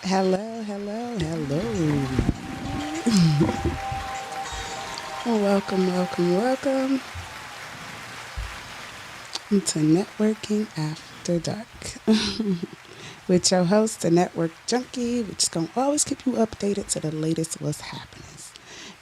Hello, hello, hello. Welcome, welcome, welcome to Networking After Dark with your host, the Network Junkie, which is going to always keep you updated to the latest what's happening.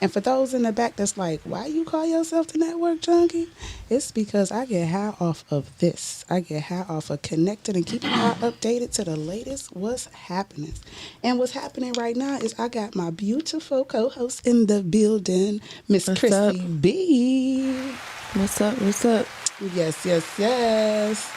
And for those in the back that's like, why you call yourself the Network Junkie? It's because I get high off of this. I get high off of connected and keeping y'all updated to the latest what's happening. And what's happening right now is I got my beautiful co-host in the building, Miss Chrissy up? B. What's up? What's up? Yes, yes, yes.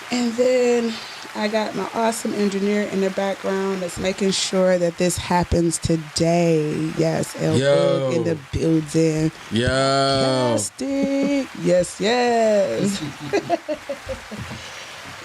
And then I got my awesome engineer in the background that's making sure that this happens today. Yes, Elwood in the building. Yo. Fantastic. Yes, yes.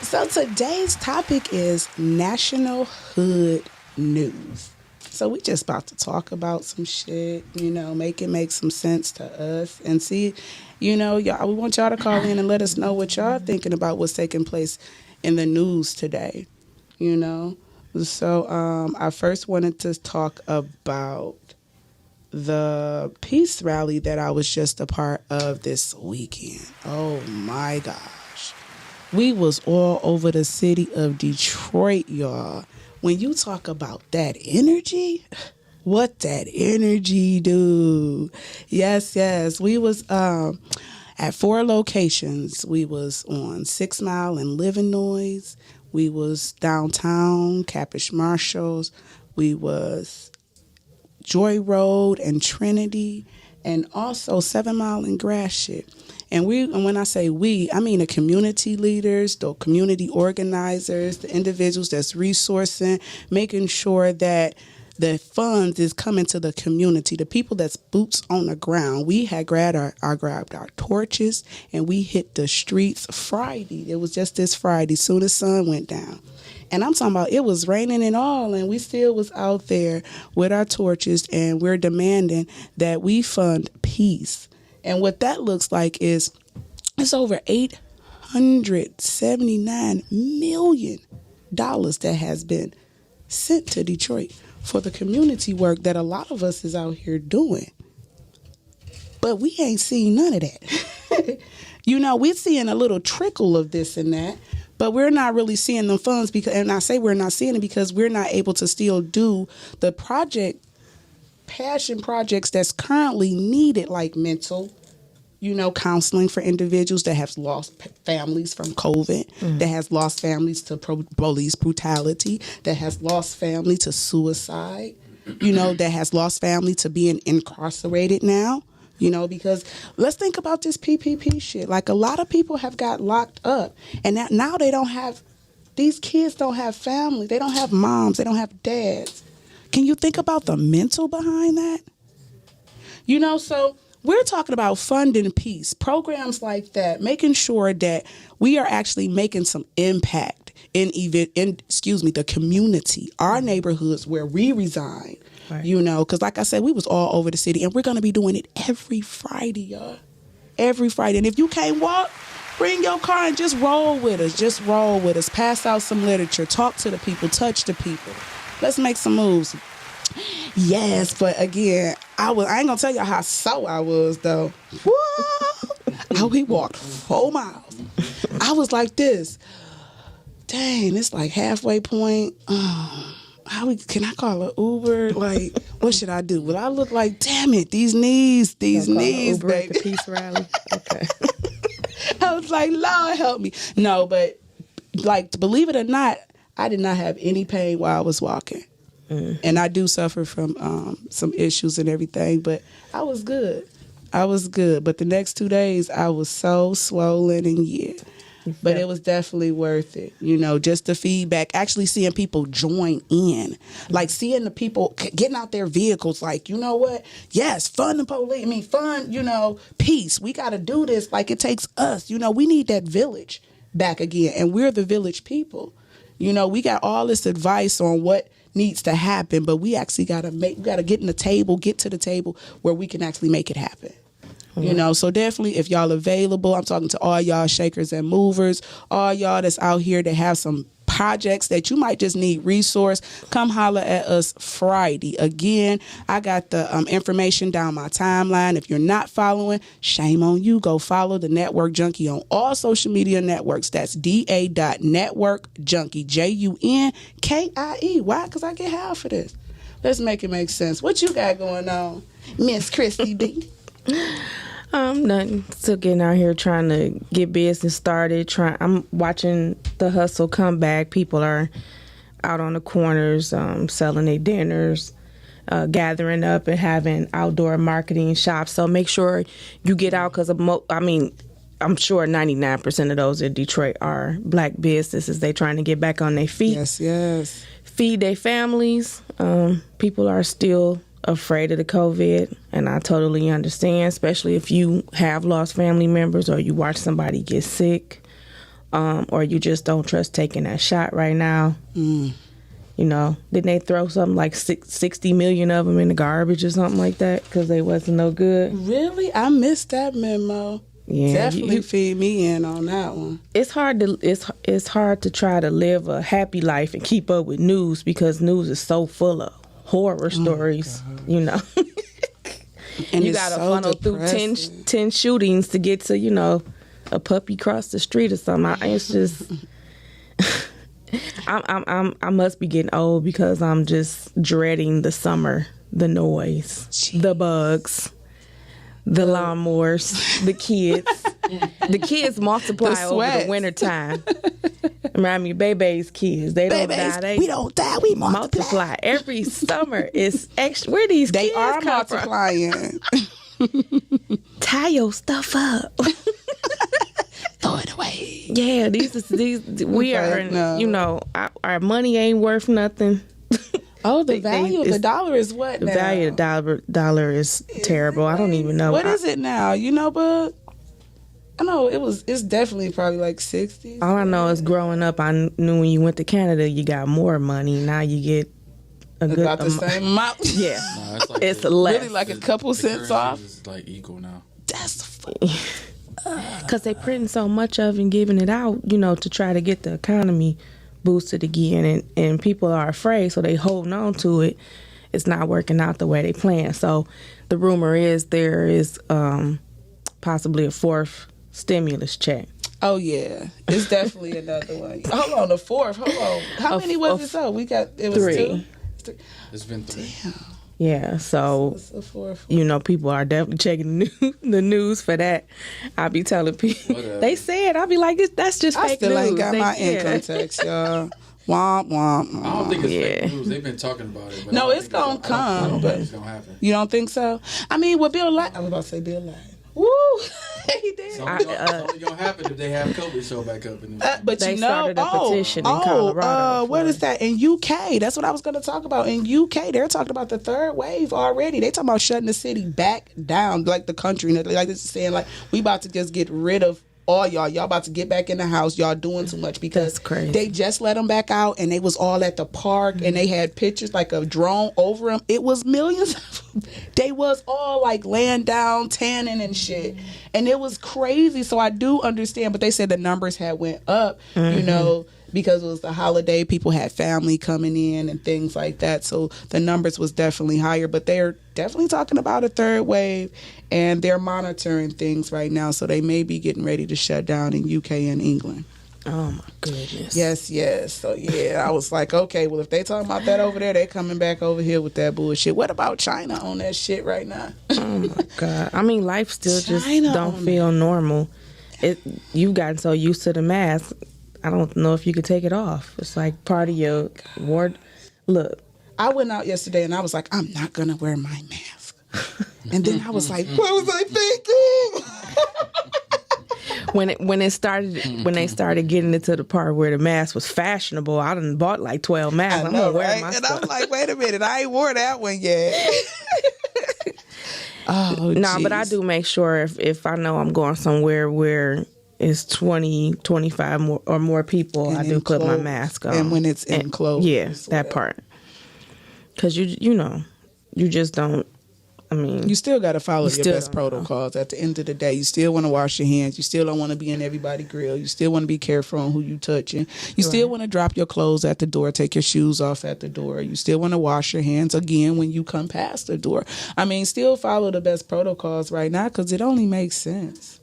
So today's topic is National Hood News. So we just about to talk about some shit, make it make some sense to us and see, y'all, we want y'all to call in and let us know what y'all thinking about what's taking place in the news today, So I first wanted to talk about the peace rally that I was just a part of this weekend. Oh my gosh. We was all over the city of Detroit, y'all. When you talk about that energy, what that energy do? Yes, yes. We was at 4 locations. We was on 6 Mile and Livernois. We was downtown, Capish Marshalls. We was Joy Road and Trinity, and also 7 Mile and Gratiot. And when I say we, I mean the community leaders, the community organizers, the individuals that's resourcing, making sure that the funds is coming to the community, the people that's boots on the ground. We had grabbed our torches and we hit the streets Friday. It was just this Friday, soon as sun went down. And I'm talking about it was raining and all, and we still was out there with our torches, and we're demanding that we fund peace. And what that looks like is it's over $879 million that has been sent to Detroit for the community work that a lot of us is out here doing. But we ain't seen none of that. We're seeing a little trickle of this and that, but we're not really seeing the funds and I say we're not seeing it because we're not able to still do the passion projects that's currently needed, like mental, counseling for individuals that have lost families from COVID, that has lost families to police brutality, that has lost family to suicide, that has lost family to being incarcerated now, because let's think about this PPP shit. Like a lot of people have got locked up and now these kids don't have family. They don't have moms. They don't have dads. Can you think about the mental behind that? So we're talking about funding peace, programs like that, making sure that we are actually making some impact in the community, our neighborhoods where we reside, right. Because like I said, we was all over the city and we're going to be doing it every Friday, y'all. Every Friday. And if you can't walk, bring your car and just roll with us. Just roll with us. Pass out some literature. Talk to the people. Touch the people. Let's make some moves. Yes, but again, I ain't gonna tell you how sore I was though. Whoa! We walked 4 miles. I was like this. Dang, it's like halfway point. Can I call an Uber? Like, what should I do? Will I look like, damn it, these knees, Uber baby. at the peace rally. Okay. I was like, Lord help me. No, but like, believe it or not, I did not have any pain while I was walking. And I do suffer from some issues and everything, but I was good. But the next 2 days, I was so swollen and But it was definitely worth it. Just the feedback, actually seeing people join in. Like seeing the people getting out their vehicles like, you know what? Yes, fund the police. Fund, peace. We got to do this like it takes us. We need that village back again. And we're the village people. We got all this advice on what needs to happen, but we actually got to get to the table where we can actually make it happen. So definitely if y'all available, I'm talking to all y'all shakers and movers, all y'all that's out here that have some projects that you might just need resource, come holler at us Friday. Again, I got the information down my timeline. If you're not following, shame on you. Go follow the Network Junkie on all social media networks. That's da.networkjunkie, JUNKIE. Why? Because I get half for this. Let's make it make sense. What you got going on, Miss Christy D? Nothing. Still getting out here trying to get business started. I'm watching the hustle come back. People are out on the corners, selling their dinners, gathering up and having outdoor marketing shops. So make sure you get out because I'm sure 99% of those in Detroit are black businesses. They trying to get back on their feet. Yes. Feed their families. People are still afraid of the COVID, and I totally understand, especially if you have lost family members or you watch somebody get sick, or you just don't trust taking that shot right now. You know, didn't they throw something like 60 million of them in the garbage or something like that because they wasn't no good? Really? I missed that memo. Yeah, Definitely feed me in on that one. It's hard to try to live a happy life and keep up with news because news is so full of horror stories, you know. And you got to funnel through 10 shootings to get to, you know, a puppy cross the street or something. It's just I must be getting old because I'm just dreading the summer, the noise, the bugs, the lawnmowers, the kids. The kids multiply over the wintertime. Remind me of Bebe's kids. They don't die. We don't die. We multiply. Every summer is extra. Where these they kids are come multiplying. Tie your stuff up. Throw it away. Yeah, these we are. No. You know, our money ain't worth nothing. Oh, the value of the dollar is what the now? The value of the dollar is terrible. I don't even know. What is it now? You know, but I know it's definitely probably like 60. All I know is growing up, I knew when you went to Canada, you got more money. Now you get about the same amount. Yeah. No, it's like it's less. Really like a couple cents off. It's like equal now. That's because they printing so much of and giving it out, you know, to try to get the economy boosted again, and people are afraid, so they holding on to it. It's not working out the way they plan. So the rumor is there is possibly a fourth stimulus check. Oh yeah, it's definitely another one. Hold on, the fourth. Hold on, how many was it? So we got it was 3. It's been 3. Damn. Yeah, so you know, people are definitely checking the news for that. I be telling people they said, I be like, that's just fake news. I still ain't got my income tax, y'all. Womp womp. I don't think it's fake news. They've been talking about it. But no, it's gonna come. But it's gonna happen. You don't think so? I mean, with Bill Lyons, I was about to say Bill Lyons. Woo! He did. It's only gonna happen if they have COVID show back up. But they you know, started a petition in Colorado. What is that? In UK, that's what I was going to talk about. In UK, they're talking about the third wave already. They talking about shutting the city back down, like the country. Like this is saying, like, we about to just get rid of all y'all. Y'all about to get back in the house. Y'all doing too much because they just let them back out, and they was all at the park, and they had pictures like a drone over them. It was millions of them. They was all like laying down, tanning and shit, and it was crazy. So I do understand, but they said the numbers had went up, you know, because it was the holiday. People had family coming in and things like that. So the numbers was definitely higher, but they're definitely talking about a third wave, and they're monitoring things right now. So they may be getting ready to shut down in UK and England. Oh my goodness. Yes. So yeah, I was like, okay, well, if they talking about that over there, they coming back over here with that bullshit. What about China on that shit right now? Oh my God. I mean, life still just don't feel normal. You've gotten so used to the mask. I don't know if you could take it off. It's like part of your ward. Look, I went out yesterday and I was like, I'm not gonna wear my mask. And then I was like, what was I thinking? When they started getting into the part where the mask was fashionable, I done bought like 12 masks. I'm gonna wear my and stuff. I'm like, wait a minute, I ain't wore that one yet. But I do make sure if I know I'm going somewhere where it's 20, 25 or more people, and I do put my mask on. And when it's enclosed. Yeah, that part. Because you know, you just don't. I mean, you still got to follow your still best don't know. protocols. At the end of the day, you still want to wash your hands. You still don't want to be in everybody's grill. You still want to be careful on who you touching. You still want to drop your clothes at the door, take your shoes off at the door. You still want to wash your hands again when you come past the door. I mean, still follow the best protocols right now because it only makes sense.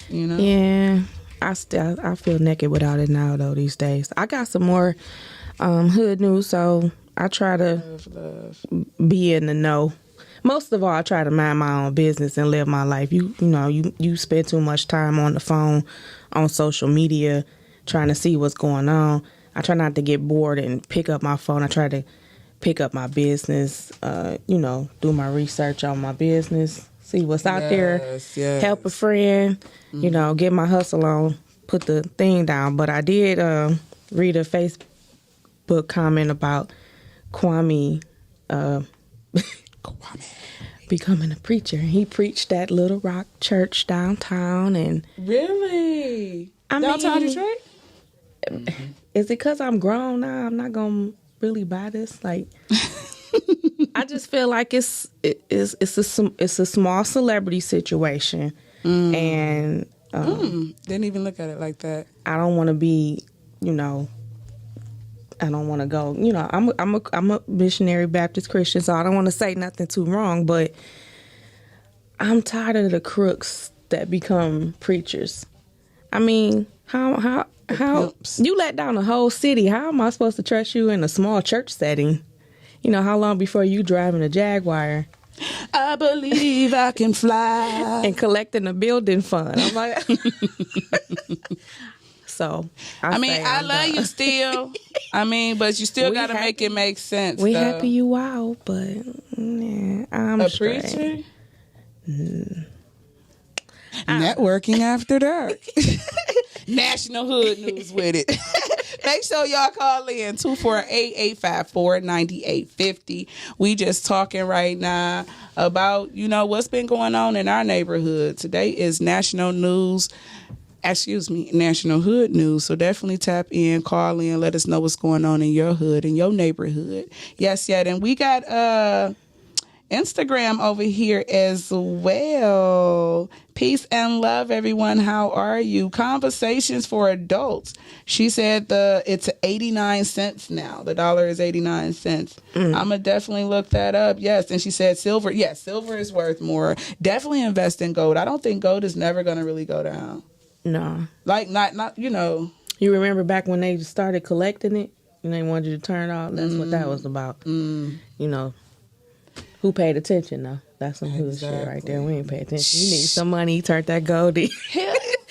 You know? Yeah, I feel naked without it now though these days. I got some more hood news, so I try to Love. be in the know. Most of all, I try to mind my own business and live my life. You know, you spend too much time on the phone, on social media, trying to see what's going on. I try not to get bored and pick up my phone. I try to pick up my business, you know, do my research on my business, see what's out there, Yes. help a friend, you know, get my hustle on, put the thing down. But I did read a Facebook comment about Kwame becoming a preacher. He preached at Little Rock Church downtown, and Really? I Downtown mean, Detroit? is it because I'm grown now? I'm not gonna really buy this. Like, I just feel like it's a small celebrity situation, and Didn't even look at it like that. I don't want to be, you know. I don't want to go. You know, I'm a missionary Baptist Christian, so I don't want to say nothing too wrong. But I'm tired of the crooks that become preachers. I mean, how pimps. you let down the whole city? How am I supposed to trust you in a small church setting? You know, how long before you driving a Jaguar I believe I can fly. and collecting a building fund? I'm like, so I mean, I love you still. I mean, but you still We got to make happy. it make sense. We though. happy you out, but yeah, I'm A straight. preacher? Networking after dark. National Hood News with it. Make sure y'all call in 248-854-9850. We just talking right now about, you know, what's been going on in our neighborhood. Today is National Hood News. So definitely tap in, call in, let us know what's going on in your hood, in your neighborhood. Yes, yeah. And we got Instagram over here as well. Peace and love, everyone. How are you? Conversations for adults. She said it's 89 cents now. The dollar is 89 cents. I'm going to definitely look that up. Yes. And she said silver. Yes, silver is worth more. Definitely invest in gold. I don't think gold is never going to really go down. No. Like, not you know. You remember back when they started collecting it and they wanted you to turn it off? That's what that was about. You know, who paid attention, though? That's some hood shit right there. We ain't pay attention. You need some money, turn that gold in.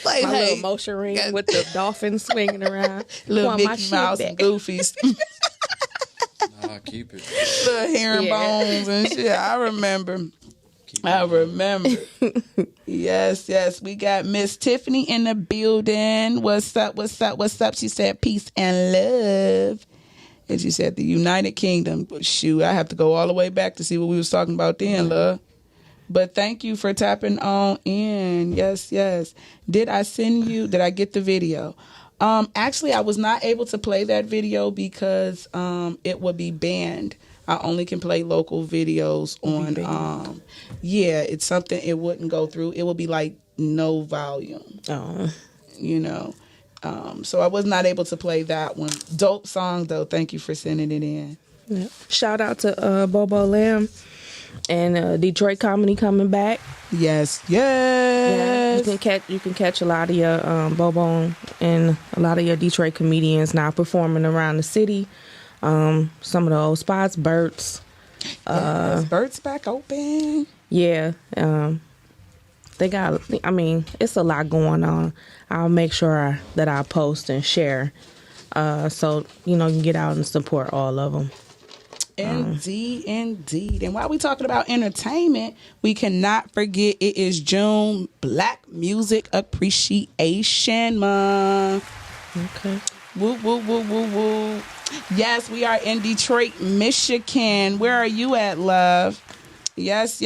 Like, My little motion ring with the dolphin swinging around. little Want my Mickey shit Mouse back. and Goofies. Nah, keep it. Little herringbones and shit. I remember. Yes. We got Miss Tiffany in the building. What's up? She said peace and love. And she said the United Kingdom. Shoot, I have to go all the way back to see what we was talking about then, love. But thank you for tapping on in. Yes. Did I get the video? Actually, I was not able to play that video because it would be banned. I only can play local videos on, it's something it wouldn't go through. It would be like no volume, you know. So I was not able to play that one. Dope song, though. Thank you for sending it in. Yeah. Shout out to Bobo Lamb and Detroit Comedy coming back. Yes. Yeah, you can catch a lot of your Bobo and a lot of your Detroit comedians now performing around the city. Some of the old spots, Bert's. Bert's back open. Yeah. They got, I mean, it's a lot going on. I'll make sure that I post and share. So, you know, you can get out and support all of them. Indeed. And while we talking about entertainment, we cannot forget it is June Black Music Appreciation Month. Okay. Woo. Yes, we are in Detroit, Michigan. Where are you at, love? Yes.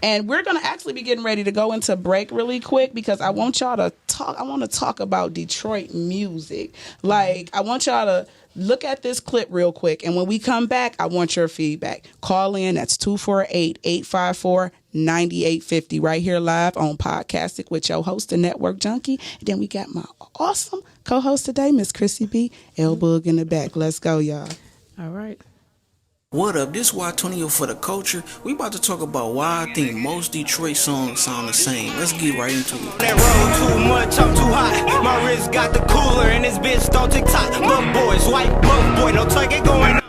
And we're going to actually be getting ready to go into break really quick because I want y'all to to talk about Detroit music. Like, I want y'all to look at this clip real quick, and when we come back, I want your feedback. Call in. That's 248-854-9850 right here live on Podcastic with your host, the Network Junkie. And then we got my awesome co-host today, Miss Chrissy B. L Boog in the back. Let's go, y'all. All right. What up? This is Watonio for the culture. We about to talk about why I think most Detroit songs sound the same. Let's get right into it. That road too much, I'm too hot. My wrist got the cooler and this bitch don't TikTok. Buff boys, white buff boy, no target going on.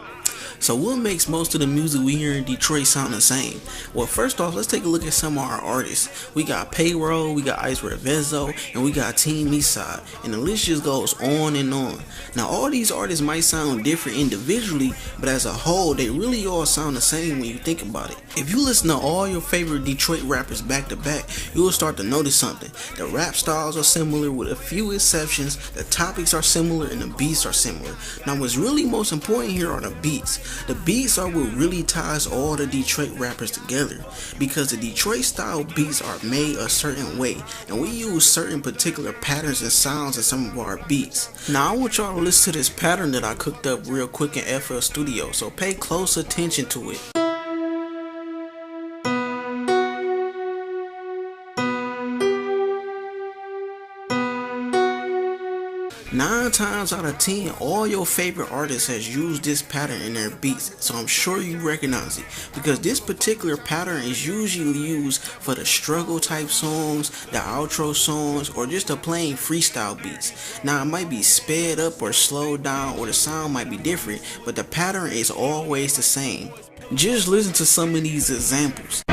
So what makes most of the music we hear in Detroit sound the same? Well, first off, let's take a look at some of our artists. We got Payroll, we got Ice Revezo, and we got Team Eastside. And the list just goes on and on. Now, all these artists might sound different individually, but as a whole, they really all sound the same when you think about it. If you listen to all your favorite Detroit rappers back to back, you will start to notice something. The rap styles are similar with a few exceptions, the topics are similar, and the beats are similar. Now, what's really most important here are the beats. The beats are what really ties all the Detroit rappers together, because the Detroit style beats are made a certain way, and we use certain particular patterns and sounds in some of our beats. Now I want y'all to listen to this pattern that I cooked up real quick in FL Studio, so pay close attention to it. 9 times out of 10, all your favorite artists has used this pattern in their beats, so I'm sure you recognize it, because this particular pattern is usually used for the struggle type songs, the outro songs, or just the plain freestyle beats. Now it might be sped up or slowed down, or the sound might be different, but the pattern is always the same. Just listen to some of these examples.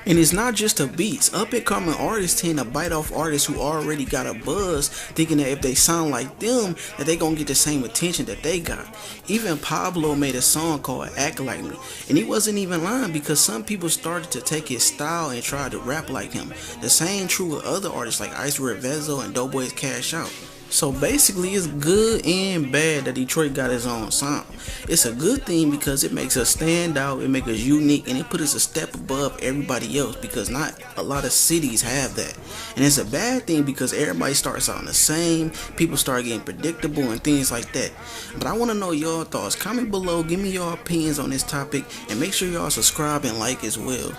And it's not just the beats. Up and coming artists tend to bite off artists who already got a buzz, thinking that if they sound like them, that they gonna get the same attention that they got. Even Pablo made a song called Act Like Me, and he wasn't even lying, because some people started to take his style and try to rap like him. The same true with other artists like Ice Revezo and Doughboy's Cash Out. So basically, it's good and bad that Detroit got its own sound. It's a good thing because it makes us stand out, it makes us unique, and it puts us a step above everybody else, because not a lot of cities have that. And it's a bad thing because everybody starts sounding the same, people start getting predictable and things like that. But I want to know your thoughts. Comment below, give me your opinions on this topic, and make sure y'all subscribe and like as well.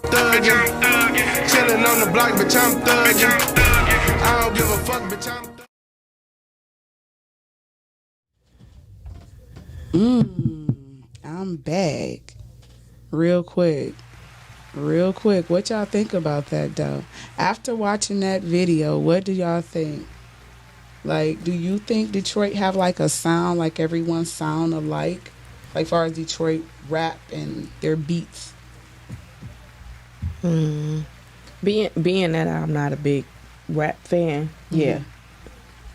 Thuggin', chillin' on the block, bitch, I'm thuggin'. I don't give a fuck, bitch, I'm thuggin'. I'm back. Real quick. What y'all think about that, though? After watching that video, what do y'all think? Like, do you think Detroit have like a sound, like everyone sound alike? Like, far as Detroit rap and their beats? Being that I'm not a big rap fan, yeah,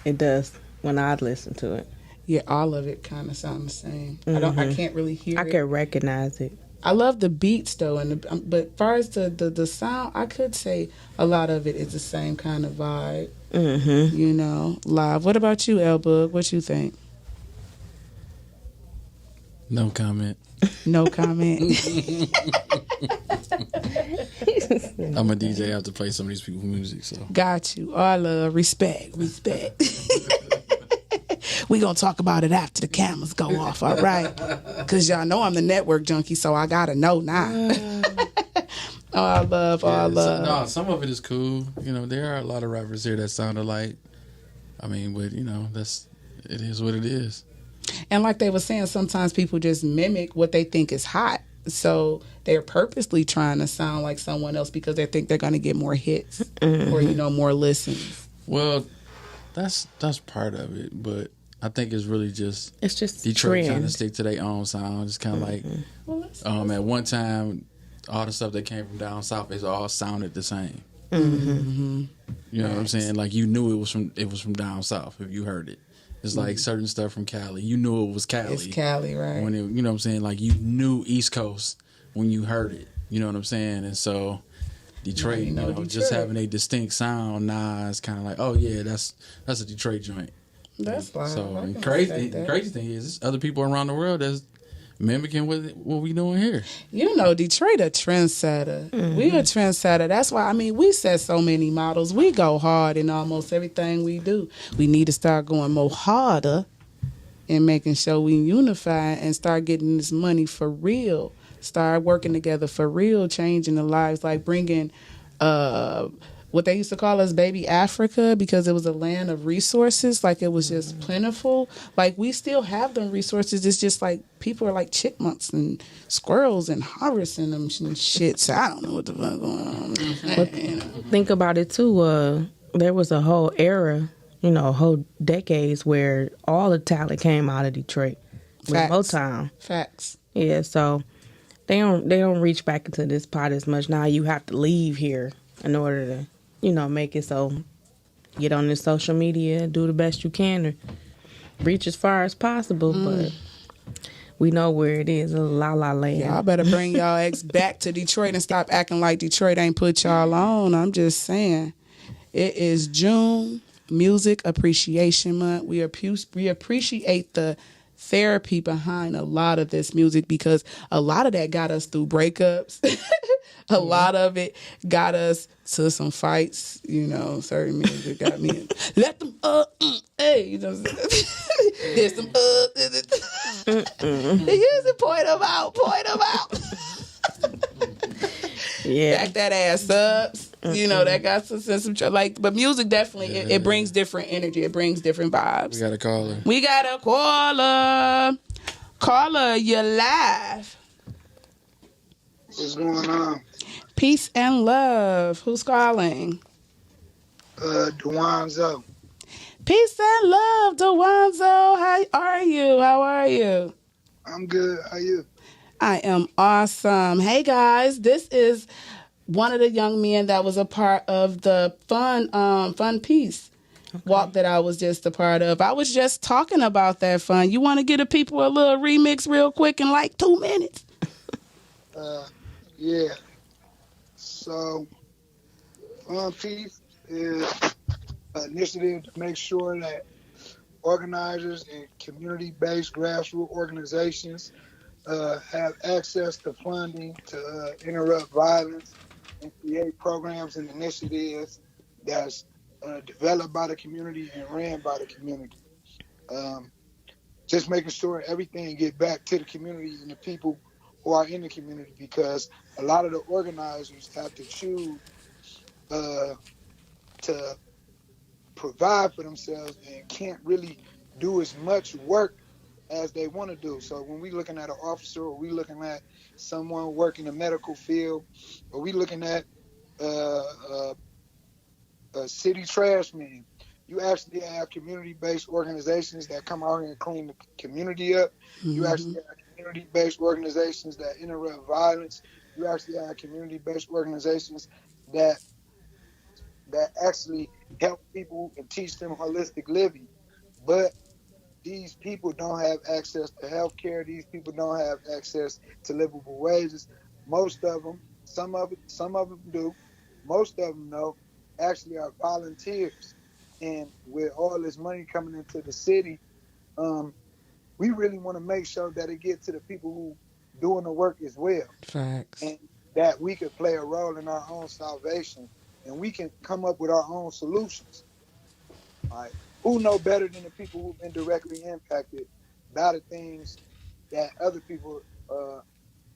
it does when I listen to it. Yeah, all of it kind of sound the same. I can't really hear it. I can recognize it. I love the beats though, but as far as the sound, I could say a lot of it is the same kind of vibe. You know, live. What about you, L Boog? What you think? No comment. No comment. I'm a DJ. I have to play some of these people's music. So Got you. All love, respect. We gonna talk about it after the cameras go off, all right? Cause y'all know I'm the network junkie, so I gotta know now. All love. No, some of it is cool. You know, there are a lot of rappers here that sound alike. I mean, but you know, it is what it is. And like they were saying, sometimes people just mimic what they think is hot. So they're purposely trying to sound like someone else because they think they're gonna get more hits or more listens. Well, that's part of it, but I think it's really just trend. Detroit trying to stick to their own sound. It's kind of like at one time, all the stuff that came from down south, it all sounded the same. You know what I'm saying? Like you knew it was from down south if you heard it. It's like certain stuff from Cali. You knew it was Cali. It's Cali, right? When you know what I'm saying? Like you knew East Coast when you heard it. You know what I'm saying? And so Detroit, You know, just Detroit. having a distinct sound. Nah, it's kind of like, oh yeah, that's a Detroit joint. That's wild. So I and can crazy respect that. crazy thing is, there's other people around the world that's mimicking what we doing here. You know, Detroit a trendsetter. We a trendsetter. That's why, I mean, we set so many models. We go hard in almost everything we do. We need to start going more harder and making sure we unify and start getting this money for real. Start working together for real, changing the lives, like bringing what they used to call us baby Africa, because it was a land of resources. Like, it was just plentiful. Like, we still have them resources. It's just like people are like chipmunks and squirrels and harvesting them and shit. So I don't know what the fuck going on. Think about it too. There was a whole era, whole decades where all the talent came out of Detroit with Facts. Motown. Facts. Yeah, so they don't reach back into this pot as much. Now you have to leave here in order to, make it so. Get on this social media, do the best you can to reach as far as possible, but we know where it is, a la land. Y'all better bring y'all ex back to Detroit and stop acting like Detroit ain't put y'all on. I'm just saying. It is June, Music Appreciation Month. We appreciate the therapy behind a lot of this music, because a lot of that got us through breakups. A lot of it got us to some fights. Certain music got me. Let them hey, there's some They use it, point them out. Yeah, Back that ass up. That got some like. But music definitely it brings different energy. It brings different vibes. We got a caller. We got a caller. Caller, you're live. What's going on? Peace and love. Who's calling? Dwanzo. Peace and love, Dewanzo. How are you? I'm good. How you? I am awesome. Hey guys, this is one of the young men that was a part of the fun peace walk that I was just a part of. I was just talking about that fun. You want to give the people a little remix real quick in like 2 minutes? Yeah. So, Fun Peace is an initiative to make sure that organizers and community-based grassroots organizations have access to funding to interrupt violence and create programs and initiatives that's developed by the community and ran by the community. Just making sure everything get back to the community and the people who are in the community, because a lot of the organizers have to choose to provide for themselves and can't really do as much work as they want to do. So when we looking at an officer, or we looking at someone working the medical field, or we looking at a city trash man, you actually have community-based organizations that come out here and clean the community up. Mm-hmm. You actually have community-based organizations that interrupt violence. You actually have community-based organizations that actually help people and teach them holistic living. But these people don't have access to health care. These people don't have access to livable wages. Most of them, some of them do. Most of them, though, actually are volunteers. And with all this money coming into the city, we really want to make sure that it gets to the people who doing the work as well. Facts. And that we could play a role in our own salvation, and we can come up with our own solutions. Right? Who know better than the people who've been directly impacted by the things that other people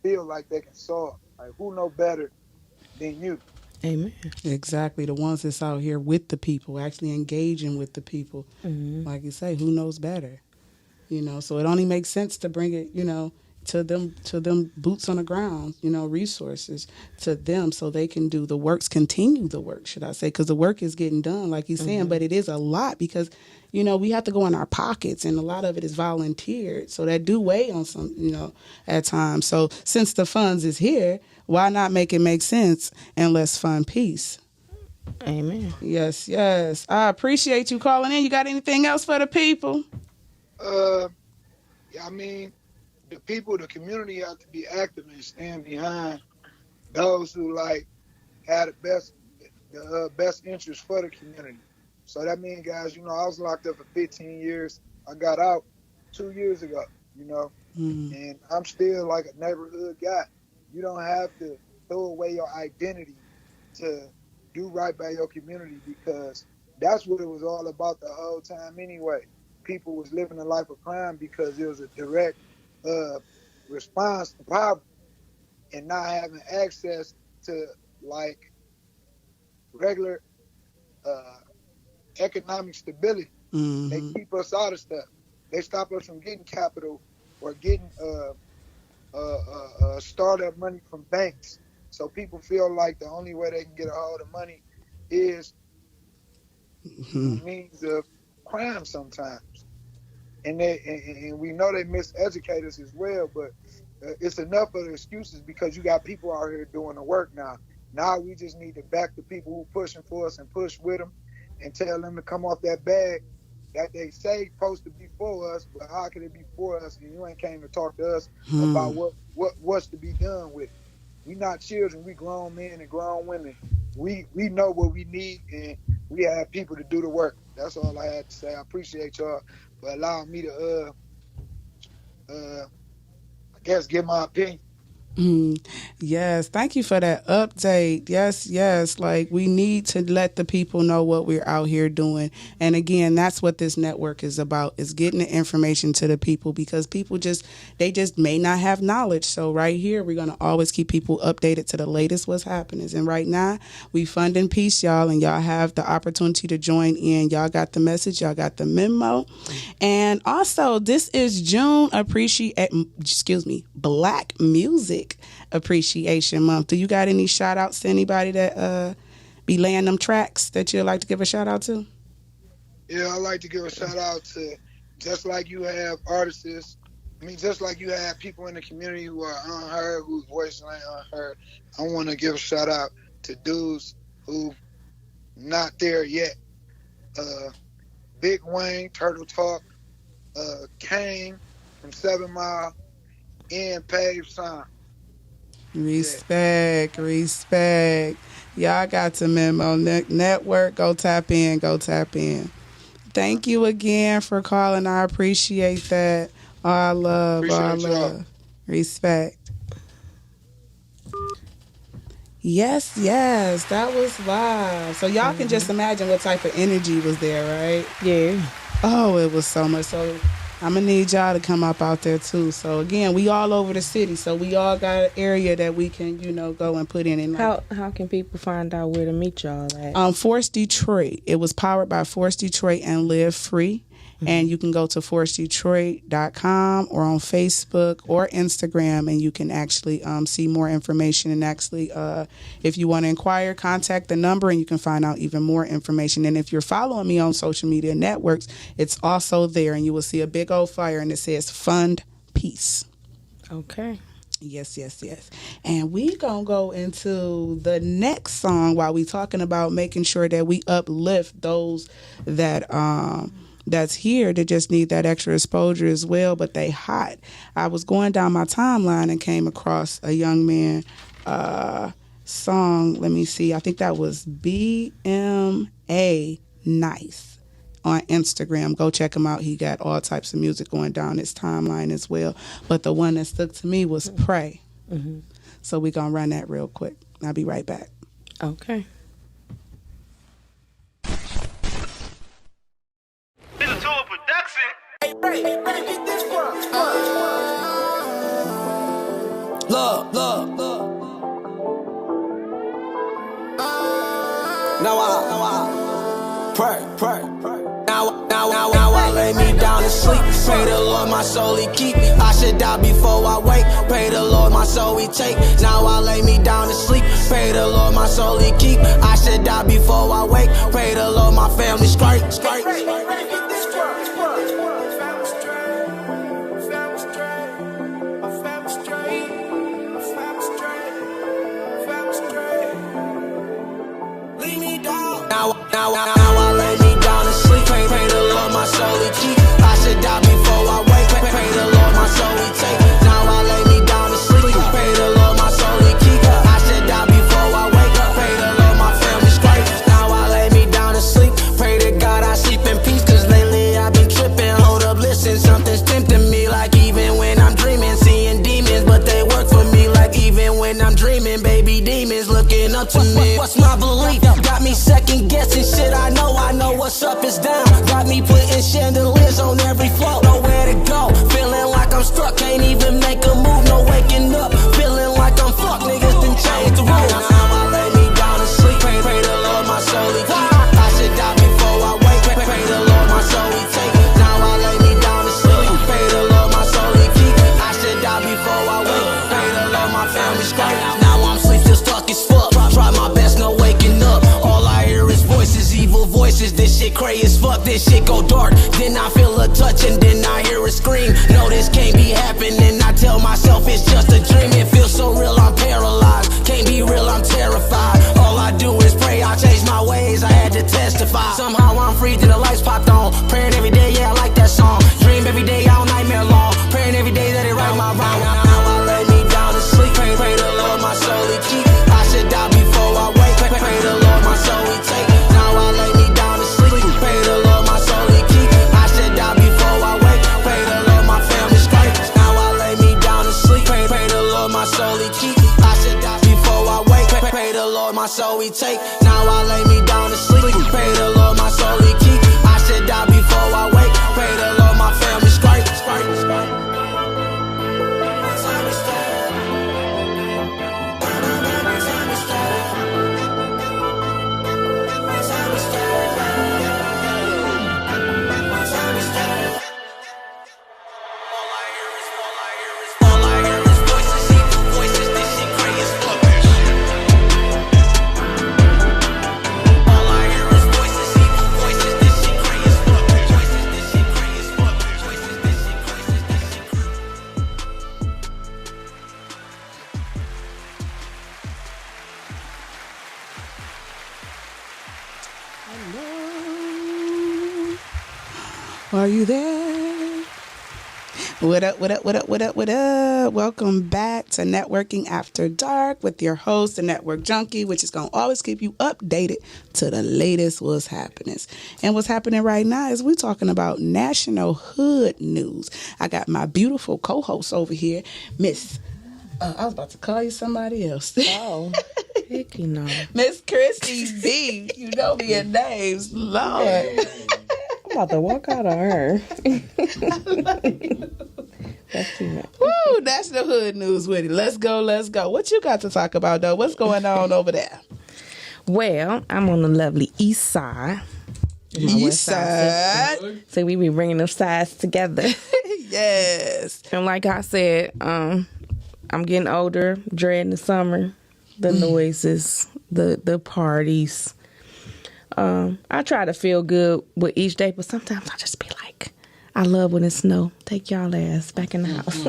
feel like they can solve? Like, who know better than you? Amen. Exactly. The ones that's out here with the people, actually engaging with the people. Mm-hmm. Like you say, who knows better? So it only makes sense to bring it, to them boots on the ground, resources to them, so they can do the works, continue the work, should I say, because the work is getting done, like he's saying, but it is a lot, because, we have to go in our pockets, and a lot of it is volunteered, so that do weigh on some, at times. So since the funds is here, why not make it make sense, and let's fund peace. Amen. Yes. I appreciate you calling in. You got anything else for the people? I mean, the people, the community have to be active and stand behind those who have the best interest for the community. So that means, guys, I was locked up for 15 years. I got out 2 years ago, and I'm still like a neighborhood guy. You don't have to throw away your identity to do right by your community, because that's what it was all about the whole time anyway. People was living a life of crime because it was a direct response to poverty and not having access to like regular economic stability. They keep us out of stuff. They stop us from getting capital or getting startup money from banks. So people feel like the only way they can get a hold of money is means of crime sometimes. And we know they miseducate us as well, but it's enough of the excuses, because you got people out here doing the work now. Now we just need to back the people who pushing for us and push with them and tell them to come off that bag that they say supposed to be for us, but how can it be for us and you ain't came to talk to us about what's to be done with it? We not children, we grown men and grown women. We know what we need, and we have people to do the work. That's all I had to say. I appreciate y'all for allowing me to I guess give my opinion. Yes, thank you for that update. Yes, like we need to let the people know what we're out here doing. And again, that's what this network is about, is getting the information to the people, because people just may not have knowledge. So right here, we're going to always keep people updated to the latest what's happening. And right now, we funding peace, y'all, and y'all have the opportunity to join in. Y'all got the message, y'all got the memo. And also, this is June Black Music Appreciation Month. Do you got any shout outs to anybody that be laying them tracks that you'd like to give a shout out to? Yeah, I'd like to give a shout out to, just like you have artists, just like you have people in the community who are unheard, whose voices ain't unheard. I want to give a shout out to dudes who not there yet. Big Wayne, Turtle Talk, Kane from 7 Mile, and Pave Sign. Respect. Y'all got to memo. Network, go tap in. Thank you again for calling. I appreciate that. All love. Respect. Yes, that was live. So y'all can just imagine what type of energy was there, right? Yeah. Oh, it was so much. So I'm going to need y'all to come up out there too. So again, we all over the city. So we all got an area that we can, go and put in. And how can people find out where to meet y'all at? Force Detroit. It was powered by Force Detroit and Live Free. And you can go to forcedetroit.com or on Facebook or Instagram, and you can actually see more information. And actually, if you want to inquire, contact the number and you can find out even more information. And if you're following me on social media networks, it's also there, and you will see a big old flyer and it says Fund Peace. Okay. Yes. And we gonna go into the next song while we talking about making sure that we uplift those that that's here that just need that extra exposure as well, but they hot. I was going down my timeline and came across a young man song. Let me see. I think that was BMA Nice on Instagram. Go check him out. He got all types of music going down his timeline as well. But the one that stuck to me was Pray. Mm-hmm. So we're going to run that real quick. I'll be right back. Okay. Look. Now I pray. Now I lay me down to sleep. Pray the Lord my soul he keep. I should die before I wake. Pray the Lord my soul he take. Now I lay me down to sleep. Pray the Lord my soul he keep. I should die before I wake. Pray the Lord my family straight. Now I lay me down to sleep. Pray the Lord my soul he keep. I should die before I wake. Pray the Lord my soul he take. Now I lay me down to sleep. Pray the Lord my soul he keep. I should die before I wake. Pray the What's my belief? Got me second guessing shit. I know what's up is down. Got me putting chandeliers on every floor. Nowhere to go. Feeling like I'm stuck. Can't even make a move. No waking up. Feeling like I'm fucked. Niggas done changed the rules. Now I lay me down to sleep. Pray the Lord my soul he keep. I should die before I wake. Pray the Lord my soul he take. Now I lay me down to sleep. Pray the Lord my soul he keep. I should die before I wake. Pray the Lord my family straight. Now I'm sleep still stuck as fuck. Try my best, no waking up. All I hear is voices, evil voices. This shit crazy as fuck. This shit go dark. Then I feel a touch and then I hear a scream. No, this can't be happening. I tell myself it's just a dream. It feels so real, I'm paralyzed. Can't be real, I'm terrified. All I do is pray. I changed my ways. I had to testify. Somehow I'm free till the lights popped on. Praying every day, yeah, I like that song. Dream every day, all nightmare long. Praying every day that it right my wrong. Now I lay me down to sleep. Pray the Lord my soul he keep. I should die before I wake. Pray the Lord my soul he take. Now I lay me down to sleep. Pray the Lord my soul he keep. I should die before I wake. Pray the Lord my family straight. Now I lay me down to sleep. Pray the Lord my soul he keep. I should die before I wake. Pray the Lord my soul he take. Now I lay me down to sleep. Pray the Lord my soul he keep. I should die before I wake. Pray the Lord my family straight. Are you there? What up, what up, what up, what up, what up? Welcome back to Networking After Dark with your host, the Network Junkie, which is going to always keep you updated to the latest what's happening. And what's happening right now is we're talking about national hood news. I got my beautiful co-host over here, Miss... I was about to call you somebody else. Oh, heck you know. Miss Christy B. You know me in names. Lord. I'm about to walk out on her. That's too much. Woo, national hood news with it. Let's go, let's go. What you got to talk about, though? What's going on over there? Well, I'm on the lovely east side. East side. So we be bringing them sides together. Yes. And like I said, I'm getting older, dreading the summer, the noises, the parties. I try to feel good with each day, but sometimes I just be like, I love when it snow. Take y'all ass back in the house.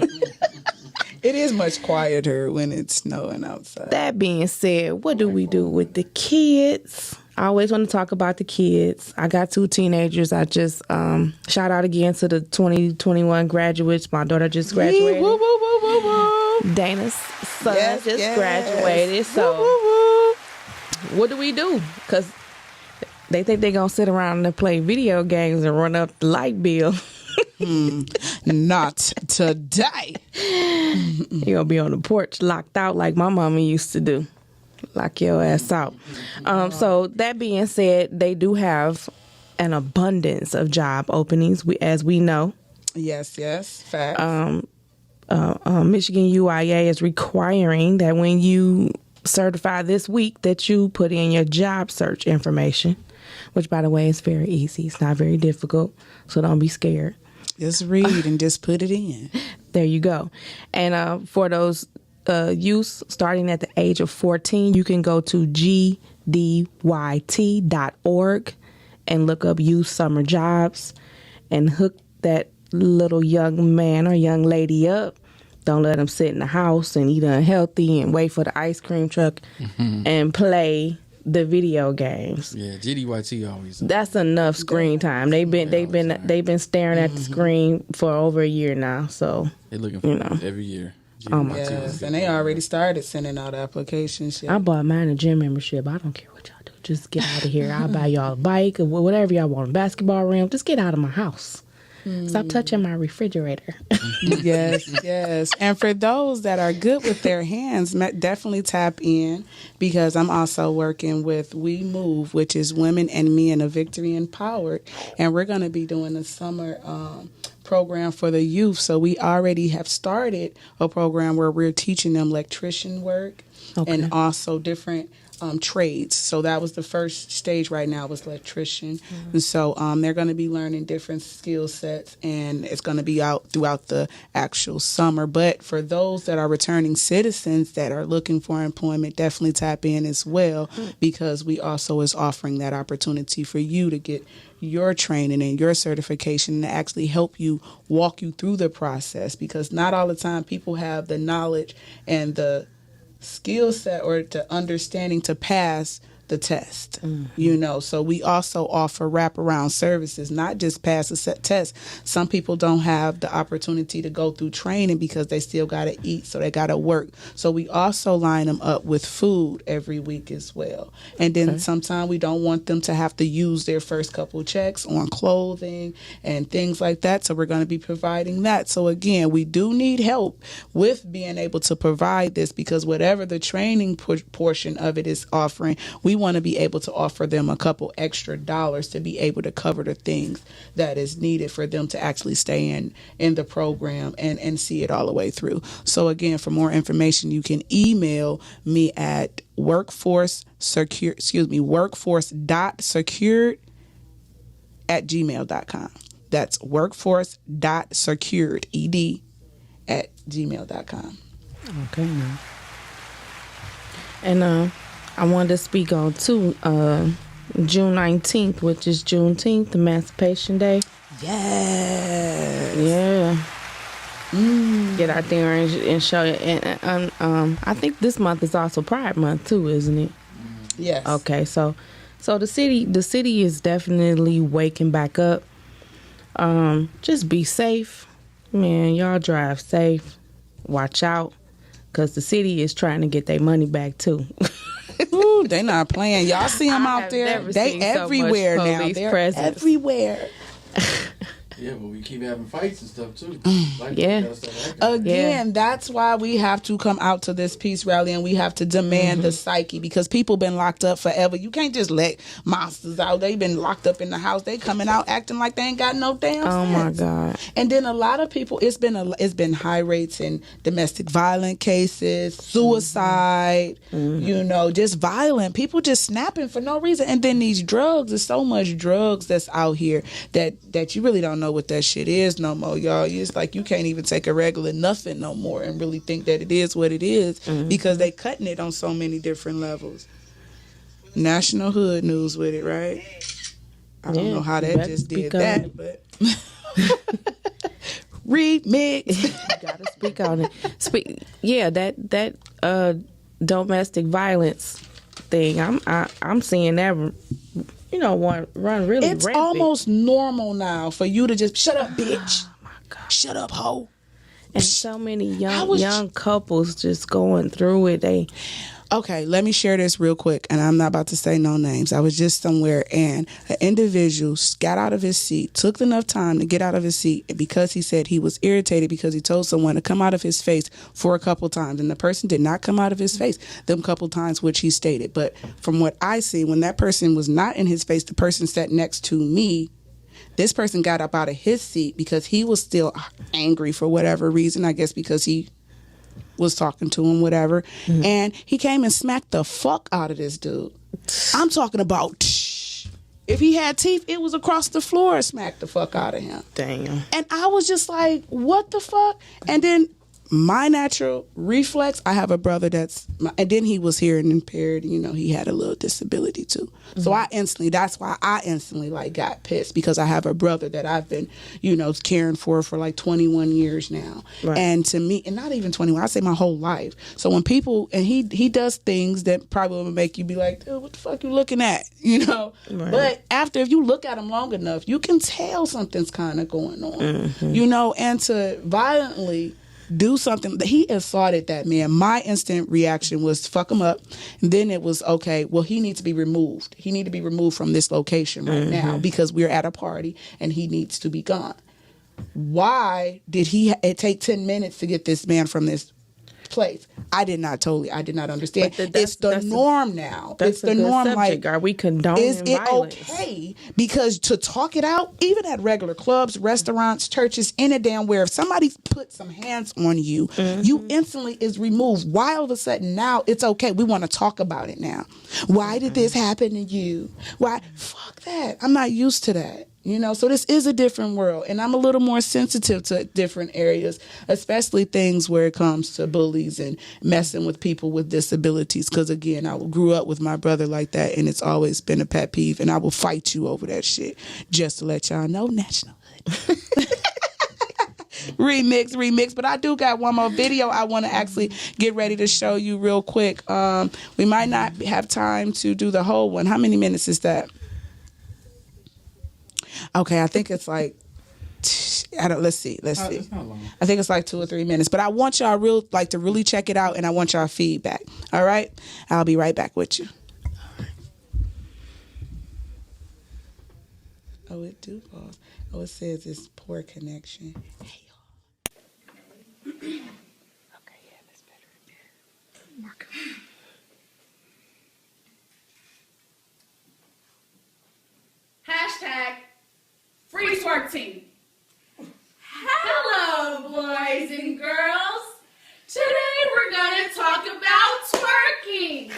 It is much quieter when it's snowing outside. That being said, what do we do with the kids? I always want to talk about the kids. I got 2 teenagers. I just shout out again to the 2021 graduates. My daughter just graduated. Woo, woo, woo, woo, woo. Dana's son Yes. graduated. So Woo, woo, woo. what do we do? Because they think they're going to sit around and play video games and run up the light bill. Not today. You're going to be on the porch locked out like my mama used to do. Lock your ass out. So that being said, they do have an abundance of job openings, as we know. Yes, facts. Michigan UIA is requiring that when you certify this week that you put in your job search information, which, by the way, is very easy. It's not very difficult, so don't be scared. Just read and just put it in. There you go. And for those youth starting at the age of 14, you can go to gdyt.org and look up youth summer jobs and hook that little young man or young lady up. Don't let them sit in the house and eat unhealthy and wait for the ice cream truck and play the video games. Yeah, GDYT always. That's enough screen time. They've been staring at the screen for over a year now. So they're looking for it every year. Oh my Yes, and they already started sending out applications. I bought mine a gym membership. I don't care what y'all do. Just get out of here. I'll buy y'all a bike or whatever y'all want. A basketball rim. Just get out of my house. Stop touching my refrigerator. Yes. And for those that are good with their hands, definitely tap in, because I'm also working with We Move, which is Women and Men of Victory Empowered. And we're going to be doing a summer program for the youth. So we already have started a program where we're teaching them electrician work and also different trades. So that was the first stage right now, was electrician. And so they're going to be learning different skill sets, and it's going to be out throughout the actual summer. But for those that are returning citizens that are looking for employment, definitely tap in as well, because we also is offering that opportunity for you to get your training and your certification to actually help you walk you through the process, because not all the time people have the knowledge and the skill set or the understanding to pass the test, so we also offer wraparound services, not just pass a set test. Some people don't have the opportunity to go through training because they still got to eat, so they got to work. So we also line them up with food every week as well. And then sometimes we don't want them to have to use their first couple checks on clothing and things like that. So we're going to be providing that. So again, we do need help with being able to provide this, because whatever the training portion of it is offering, we want to be able to offer them a couple extra dollars to be able to cover the things that is needed for them to actually stay in the program and see it all the way through. So again, for more information, you can email me at workforce.secured@gmail.com. That's workforce.secured@gmail.com. Okay. And I wanted to speak on too, June 19th, which is Juneteenth, Emancipation Day. Yes. Yeah. Get out there and show it. And I think this month is also Pride Month too, isn't it? Yes. Okay, so the city is definitely waking back up. Just be safe, man. Y'all drive safe. Watch out, because the city is trying to get their money back too. Ooh, they not playing. Y'all see them out there? They everywhere now. They're everywhere. Yeah, but we keep having fights and stuff too. Again, that's why we have to come out to this peace rally, and we have to demand the psyche, because people been locked up forever. You can't just let monsters out. They've been locked up in the house. They coming out acting like they ain't got no damn sense. Oh my God. And then a lot of people, it's been high rates in domestic violent cases, suicide, just violent. People just snapping for no reason. And then these drugs, there's so much drugs that's out here that you really don't know what that shit is no more, y'all. It's like you can't even take a regular nothing no more and really think that it is what it is, because they cutting it on so many different levels. National hood news with it, right? I don't know how that just did that, but remix. You gotta speak on it. That domestic violence thing. I'm seeing that run really it's rampant. Almost normal now for you to just shut up, bitch. Oh my God. Shut up, hoe. And so many young couples just going through it. Okay, let me share this real quick, and I'm not about to say no names. I was just somewhere, and an individual got out of his seat, took enough time to get out of his seat, because he said he was irritated because he told someone to come out of his face for a couple times, and the person did not come out of his face them couple times, which he stated. But from what I see, when that person was not in his face, the person sat next to me. This person got up out of his seat because he was still angry for whatever reason, I guess because he was talking to him, whatever. And he came and smacked the fuck out of this dude. I'm talking about, if he had teeth, it was across the floor, smacked the fuck out of him. Damn. And I was just like, what the fuck? And then my natural reflex, I have a brother and then he was hearing impaired, he had a little disability too. So that's why I instantly got pissed, because I have a brother that I've been, caring for like 21 years now. Right. And to me, and not even 21, I say my whole life. So when people, and he does things that probably would make you be like, dude, what the fuck you looking at? Right. But if you look at him long enough, you can tell something's kind of going on, and to violently do something. He assaulted that man. My instant reaction was fuck him up. And then it was, okay, well, he needs to be removed. He needs to be removed from this location right now, because we're at a party and he needs to be gone. why did it take 10 minutes to get this man from this place? I did not understand. It's the norm now. That's it's the norm. Subject. Are we condoning is it violence? Okay? Because to talk it out, even at regular clubs, restaurants, churches, any damn where, if somebody puts some hands on you, you instantly is removed. Why all of a sudden now it's okay? We want to talk about it now. Why did this happen to you? Why? Fuck that. I'm not used to that. You know, so this is a different world, and I'm a little more sensitive to different areas, especially things where it comes to bullies and messing with people with disabilities. Because again, I grew up with my brother like that, and it's always been a pet peeve, and I will fight you over that shit. Just to let y'all know, National Hood. remix. But I do got one more video I want to actually get ready to show you real quick. We might not have time to do the whole one. How many minutes is that? Okay, I think it's like, let's see. It's not long. I think it's like 2 or 3 minutes, but I want y'all to really check it out, and I want y'all feedback. All right, I'll be right back with you. Oh, it do pause. Oh, it says it's poor connection. Hey, y'all. Okay, yeah, that's better. Mark. Hashtag Free Twerk Team. Hello, boys and girls. Today we're going to talk about twerking.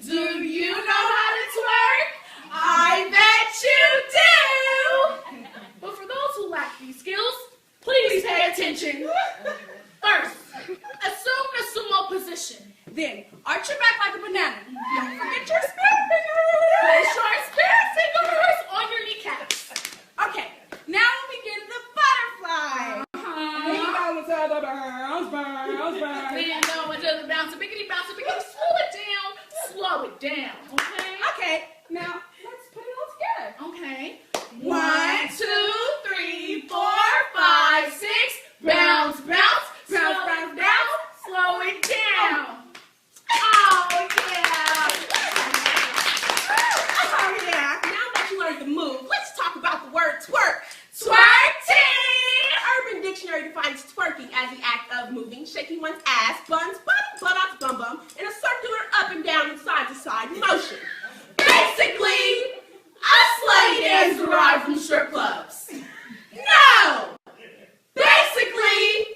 Do you know how to twerk? I bet you do. But for those who lack these skills, please pay attention. First, assume the sumo position. Then, arch your back like a banana. Don't forget your spirit fingers. Place your spirit fingers on your kneecaps. Okay, now we begin the butterfly. We didn't go into the bounce, biggity, slow it down, okay? Okay, now let's put it all together. Okay. 1, 2, 3, 4, 5, 6, bounce, slow it down. Oh, yeah. Oh, yeah. Now that you learned the move, let's talk about the word twerk. Twerking! Urban Dictionary defines twerking as the act of moving, shaking one's ass, buns, buttocks, bum, in a circular up and down and side to side motion. Basically, a slutty dance derived from strip clubs. No! Basically,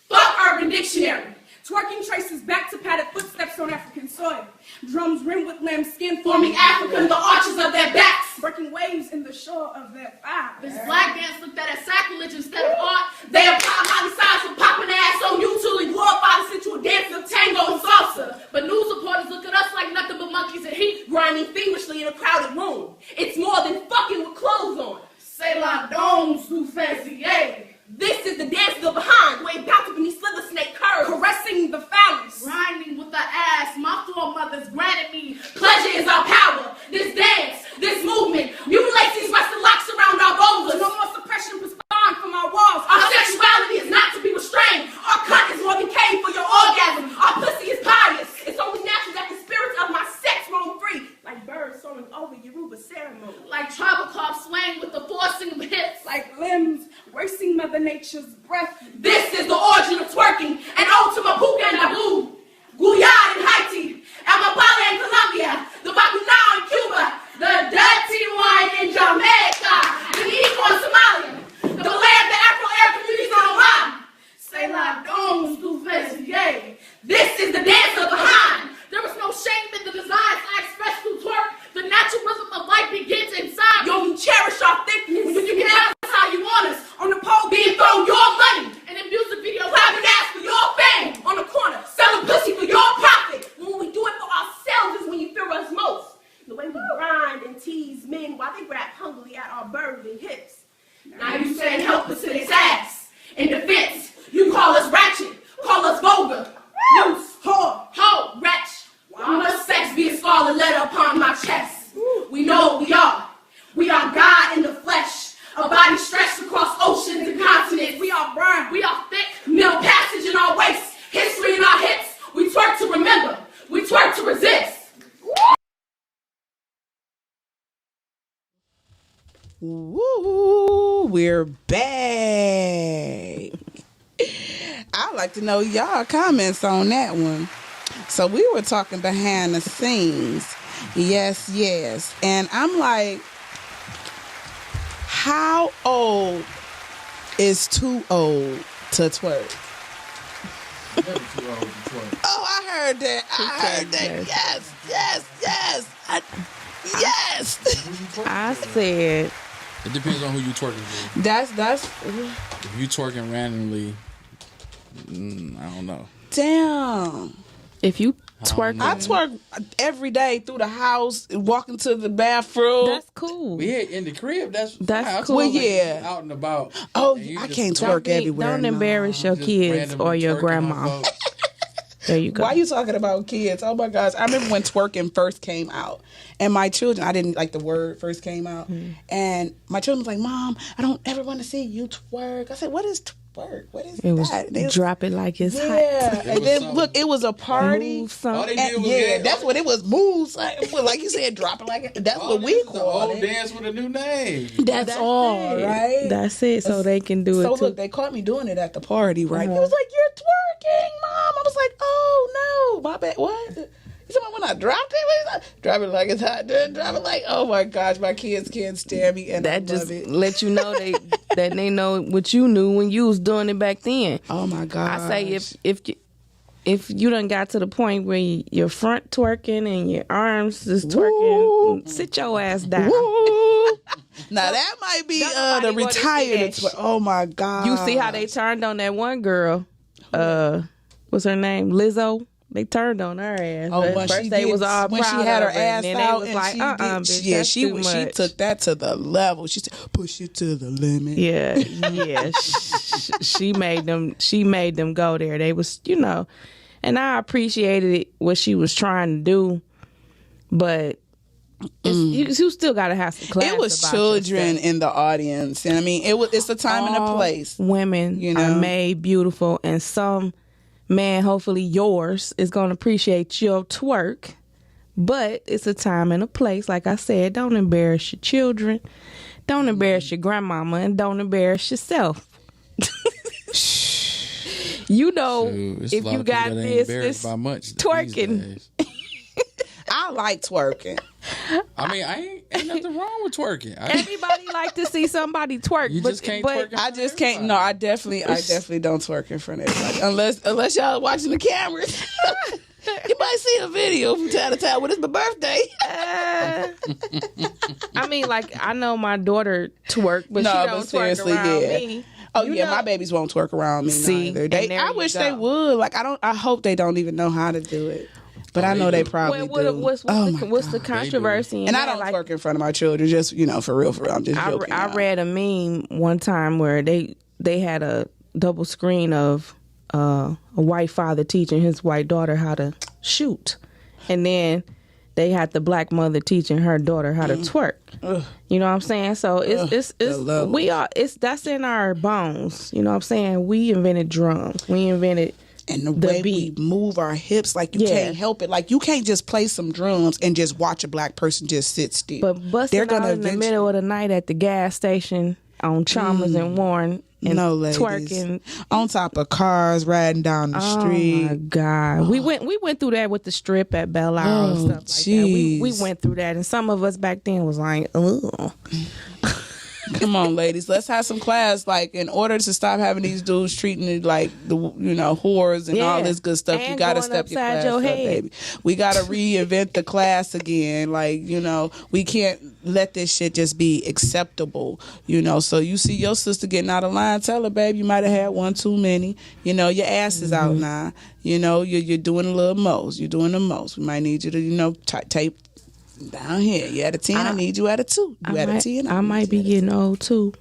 fuck Urban Dictionary. Twerking traces back to padded footsteps on African soil. Drums rimmed with lamb skin forming African, the arches of their backs. Breaking waves in the shore of their thighs. This black dance looked at as sacrilege instead of art. They apply Miley Cyrus for popping ass on YouTube and glorify the sensual dance of tango and salsa. But news reporters look at us like nothing but monkeys in heat, grinding feverishly in a crowded room. It's more than fucking with clothes on. C'est la danse du fessier. This is the dance of the behind, way bouncing beneath slither snake curves, caressing the phallus, grinding with the ass. My foremothers granted me. Pleasure is our power. This dance, this movement, mutilates these rusted locks around our boulders. No more suppression prescribed from our walls. Our sexuality is not to be restrained. Our cunt is more than cave for your orgasm. Our pussy is pious. It's only natural that the spirits of my sex roam free, like birds soaring over Yoruba ceremony, like tribal cops swaying with the forcing of hips, like limbs racing Mother Nature's breath. This is the origin of twerking, an ode to Mapuka and Abu, Guyana in Haiti, Amapala in Colombia, the Bacunao in Cuba, the dirty wine in Jamaica, the Igbo in Somalia, the land the Afro-Arab communities on Oman. C'est la danse du fessier. This is the dance of behind. There was no shame in the desires I expressed through twerk. The natural rhythm of life begins inside. Yo, we cherish our thickness. When you can have us how you want us. On the pole, being thrown your money. And in music videos, clapping ass for your fame. On the corner, selling pussy for your profit. When we do it for ourselves is when you fear us most. The way we grind and tease men while they grab hungrily at our burdened hips. Now you stand helpless to this ass. In defense, you call us ratchet, call us vulgar. Loose, whore, hoe, wretch. Why must sex be a scarlet letter upon my chest? We know what we are. We are God in the flesh. A body stretched across oceans and continents. We are burn. We are thick. Middle passage in our waist. History in our hips. We twerk to remember. We twerk to resist. Woo, we're back. I'd like to know y'all comments on that one. So we were talking behind the scenes. Yes, yes. And I'm like, how old is too old to twerk? Never too old to twerk. Oh, I heard that. Yes. Yes. I said It depends on who you twerking with. That's If you twerking randomly, I don't know. damn. if you twerk, I twerk every day through the house, walking to the bathroom. that's cool. Yeah, in the crib, that's That's fine. I'm cool. talking Well, like yeah. out and about. Oh, and you I just can't Don't twerk be- everywhere. Don't no. embarrass your just kids randomly or your twerking on grandma. folks. There you go. Why are you talking about kids? Oh my gosh. I remember when twerking first came out. And my children, I didn't like the word first came out. And my children was like, Mom, I don't ever want to see you twerk. I said, what is twerk? What is It was that? They drop it like it's hot. yeah. And was then something. look, it was a party. Move some. All they And did was yeah, that's what it was. Moves. Like you said, drop it like it. That's what we the call old it. dance with a new name. That's all, right? That's it. So they can do So it too. look, they caught me doing it at the party, right? Uh-huh. It was like, you're twerking, Mom. I was like, oh no, my bad. What? You talking about when I dropped it? What is that? Drop it like it's hot. Drop it like, oh my gosh, my kids can't stand me, and I that love just it. let you know that they know what you knew when you was doing it back then. Oh my gosh. I say if you done got to the point where your front twerking and your arms is twerking, Woo. sit your ass down. Woo. Now that might be Don't the nobody wanna retired. see that Oh my god. You see how they turned on that one girl? What's her name? Lizzo. They turned on her ass. Oh, At when first she they did, was all when she proud had her of her, ass and then out, they was and like, she bitch, did, yeah, that's she too much. took that to the level. She said, "Push it to the limit." Yeah. She made them go there. They was, and I appreciated it, what she was trying to do, but you still got to have some class. It was about children yourself. in the audience, and I mean, it's a time and a All place. Women are made beautiful, and some man, hopefully yours, is going to appreciate your twerk. But it's a time and a place. Like I said, don't embarrass your children. Don't embarrass your grandmama, and don't embarrass yourself. Shoot, it's a if lot you of people got that ain't this embarrassed by much these twerking. days. I like twerking. I mean, ain't nothing wrong with twerking. Everybody like to see somebody twerk. You but, just can't but twerk in I front just of can't. No, everybody. I definitely don't twerk in front of everybody unless y'all watching the cameras. You might see a video from time to time when it's my birthday. I mean, like, I know my daughter twerk, but No, she but don't seriously, twerk around yeah. me. Oh You yeah, know- my babies won't twerk around me See, neither. and there I you wish go. they would. Like I hope they don't even know how to do it. But I know they probably do. What's Oh the controversy? in And I that? don't Like, twerk in front of my children. Just for real. I'm just joking. I now. read a meme one time where they had a double screen of a white father teaching his white daughter how to shoot, and then they had the black mother teaching her daughter how to twerk. You know what I'm saying? So it's that's in our bones. You know what I'm saying? We invented drums. We invented And the the way beat. we move our hips, like you Yeah. can't help it. Like you can't just play some drums and just watch a black person just sit still. But busting out in the eventually- middle of the night at the gas station on Chalmers and Warren and no ladies twerking on top of cars riding down the street. Oh my God, we went through that with the strip at Belle Isle and stuff like that. We jeez. went through that, and some of us back then was like, ugh. Come on, ladies, let's have some class. Like, in order to stop having these dudes treating it like the whores and all Yeah. this good stuff, you And got to going step your upside class your up, head. baby. We got to reinvent the class again. Like, we can't let this shit just be acceptable. So you see your sister getting out of line, tell her, babe, you might have had one too many. Your ass is out now. You're doing a little most. You're doing the most. We might need you to, tape down here. You at a 10, I need you at a 2. You at a 10, I might be getting old too,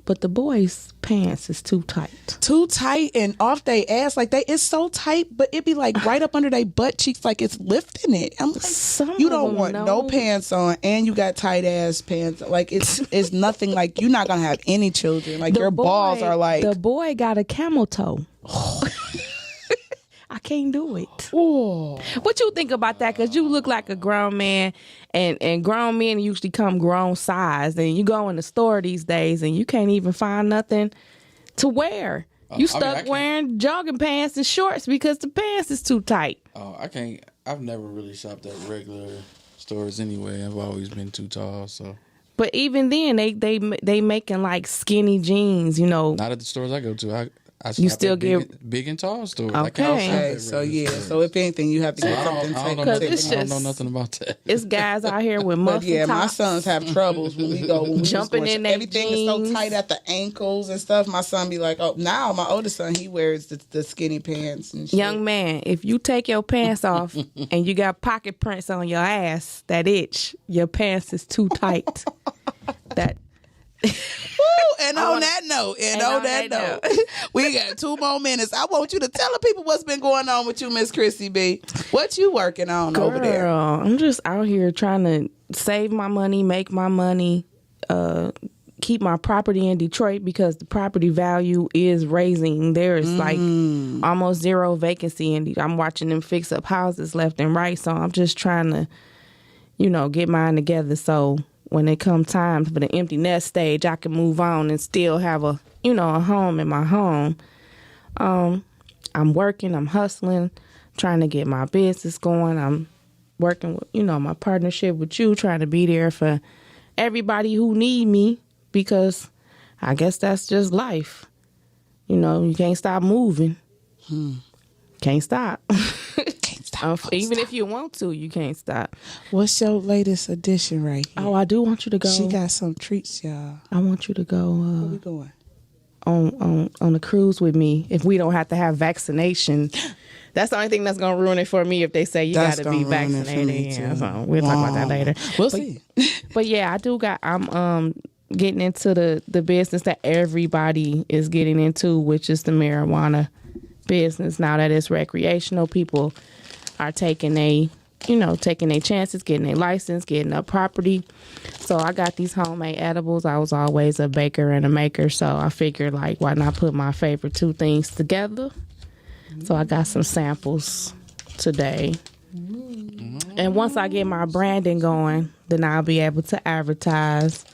but the boys' pants is too tight. Too tight and off they ass. Like it's so tight, but it be like right up under their butt cheeks, like it's lifting it. I'm like, Some you of don't them want know. no pants on, and you got tight ass pants. Like it's nothing. Like you're not gonna have any children. Like your balls are like. the boy got a camel toe. I can't do it. Oh. What you think about that? Because you look like a grown man, and grown men usually come grown size. And you go in the store these days, and you can't even find nothing to wear. You stuck wearing jogging pants and shorts because the pants is too tight. Oh, I can't. I've never really shopped at regular stores anyway. I've always been too tall, so. But even then, they making like skinny jeans, you know. Not at the stores I go to. I you still get big and tall stores. Okay, so yeah. So if anything, you have to get something. I don't know nothing about that. It's guys out here with muscle. But yeah, my sons have troubles when we go jumping in. Everything jeans. is so tight at the ankles and stuff. My son be like, oh, now my oldest son, he wears the skinny pants and shit. Young man, if you take your pants off and you got pocket prints on your ass that itch, your pants is too tight. That. Woo, and on that note, we got 2 more minutes. I want you to tell the people what's been going on with you, Miss Chrissy B. What you working on over there? I'm just out here trying to save my money, make my money, keep my property in Detroit because the property value is raising. There's like almost zero vacancy in I'm watching them fix up houses left and right. So I'm just trying to, get mine together so when it comes time for the empty nest stage, I can move on and still have a home in my home. I'm working, I'm hustling, trying to get my business going. I'm working with, my partnership with you, trying to be there for everybody who need me because I guess that's just life. You can't stop moving. Can't stop. Even if you want to, you can't stop. What's your latest edition right here? Oh, I do want you to go. She got some treats, y'all. I want you to go. Where we going? On a cruise with me. If we don't have to have vaccination, that's the only thing that's gonna ruin it for me. If they say you got to be vaccinated, so we'll talk about that later. We'll see. But yeah, I'm getting into the business that everybody is getting into, which is the marijuana business. Now that it's recreational, people are taking a chances, getting a license, getting a property. So I got these homemade edibles. I was always a baker and a maker, so I figured why not put my favorite 2 things together? So I got some samples today. And once I get my branding going, then I'll be able to advertise.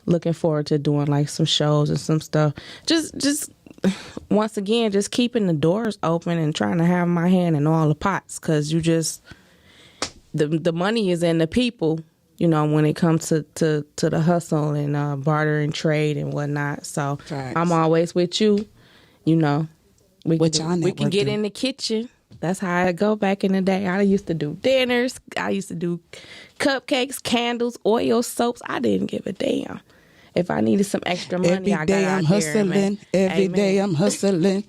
Looking forward to doing some shows and some stuff. Just once again, just keeping the doors open and trying to have my hand in all the pots, because the money is in the people, when it comes to the hustle and barter and trade and whatnot. So Facts. I'm always with you, we can get in the kitchen. That's how I go back in the day. I used to do dinners. I used to do cupcakes, candles, oil, soaps. I didn't give a damn. If I needed some extra money, I got out hustling. Every day I'm hustling.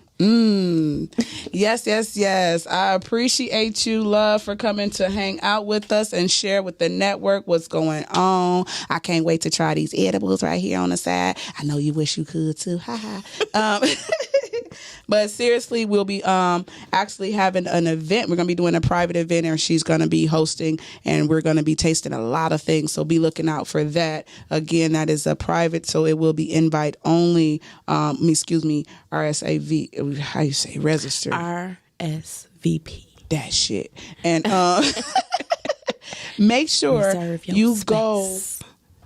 Yes. I appreciate you, love, for coming to hang out with us and share with the network what's going on. I can't wait to try these edibles right here on the side. I know you wish you could too. But seriously, we'll be actually having an event. We're going to be doing a private event, and she's going to be hosting, and we're going to be tasting a lot of things. So be looking out for that. Again, that is a private, so it will be invite only. RSAV. How you say register? RSVP. That shit. And make sure you go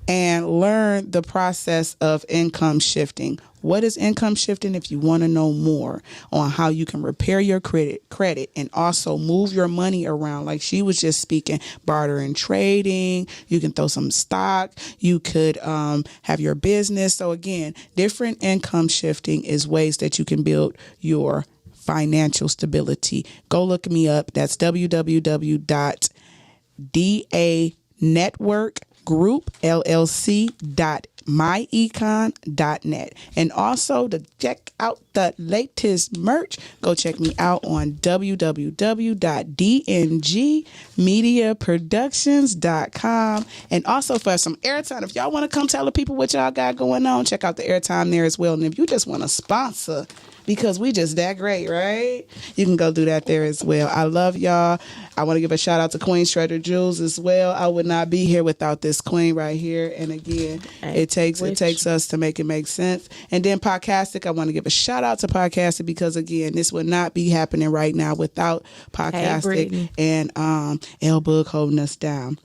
and learn the process of income shifting. What is income shifting? If you want to know more on how you can repair your credit and also move your money around, like she was just speaking, barter and trading, you can throw some stock, you could have your business. So again, different income shifting is ways that you can build your financial stability. Go look me up. That's www.danetworkgroup.myecon.net. And also to check out the latest merch, go check me out on www.dngmediaproductions.com. And also for some airtime, if y'all want to come tell the people what y'all got going on, check out the airtime there as well. And if you just want to sponsor, because we just that great, right? You can go do that there as well. I love y'all. I want to give a shout out to Queen Shredder Jules as well. I would not be here without this queen right here. And again, it takes us to make it make sense. And then Podcastic, I want to give a shout out to Podcastic because again, this would not be happening right now without Podcastic and L Boog holding us down.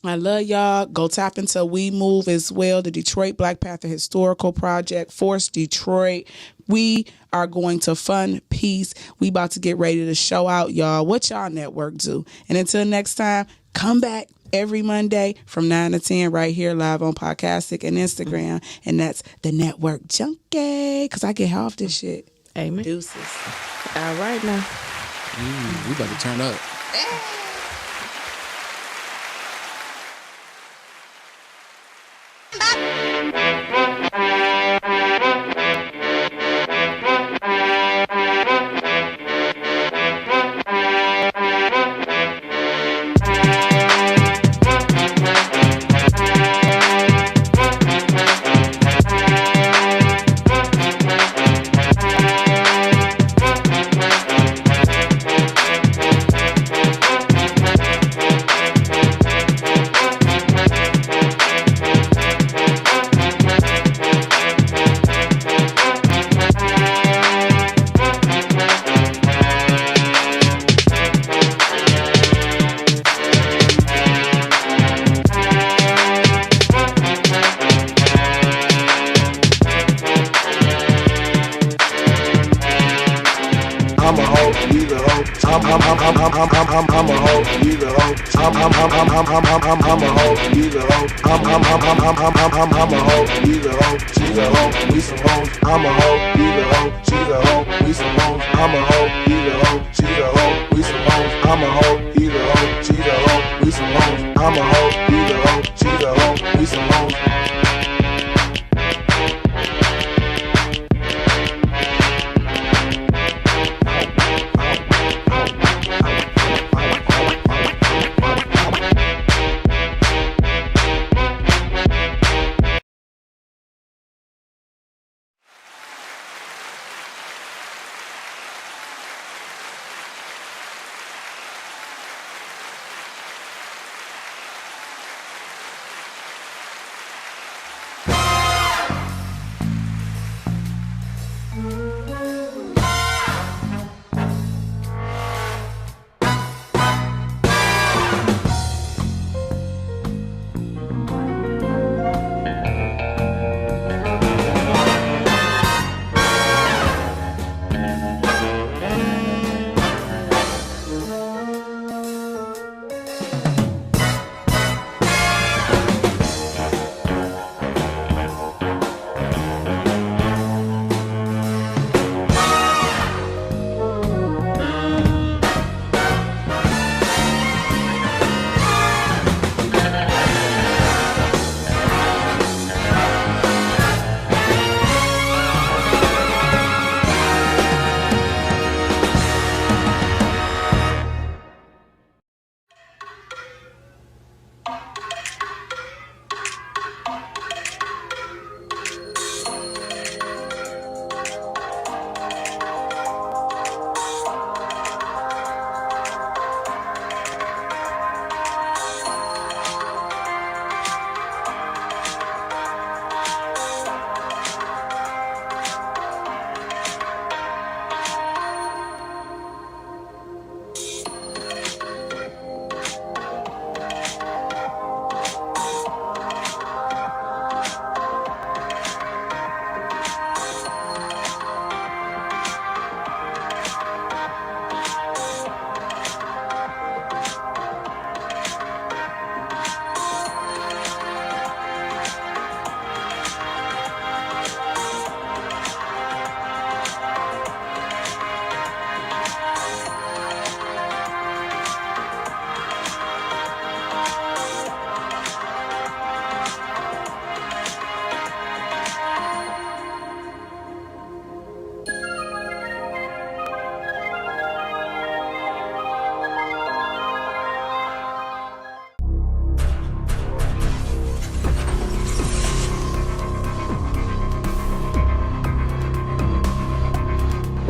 I love y'all. Go tap into We Move as well, the Detroit Black Panther Historical Project, Force Detroit. We are going to fund peace. We about to get ready to show out, y'all, what y'all network do. And until next time, come back every Monday from 9 to 10 right here live on Podcastic and Instagram. And that's the Network Junkie, because I get high off this shit. Amen. Deuces. All right now. We about to turn up. I'm a hoe, you the hoe. I'm a hoe, you the hoe. I'm a hoe, you the hoe. I'm a hoe, you the hoe. She's a hoe, we some hoes. I'm a hoe, you the hoe. She's a hoe, we some hoes.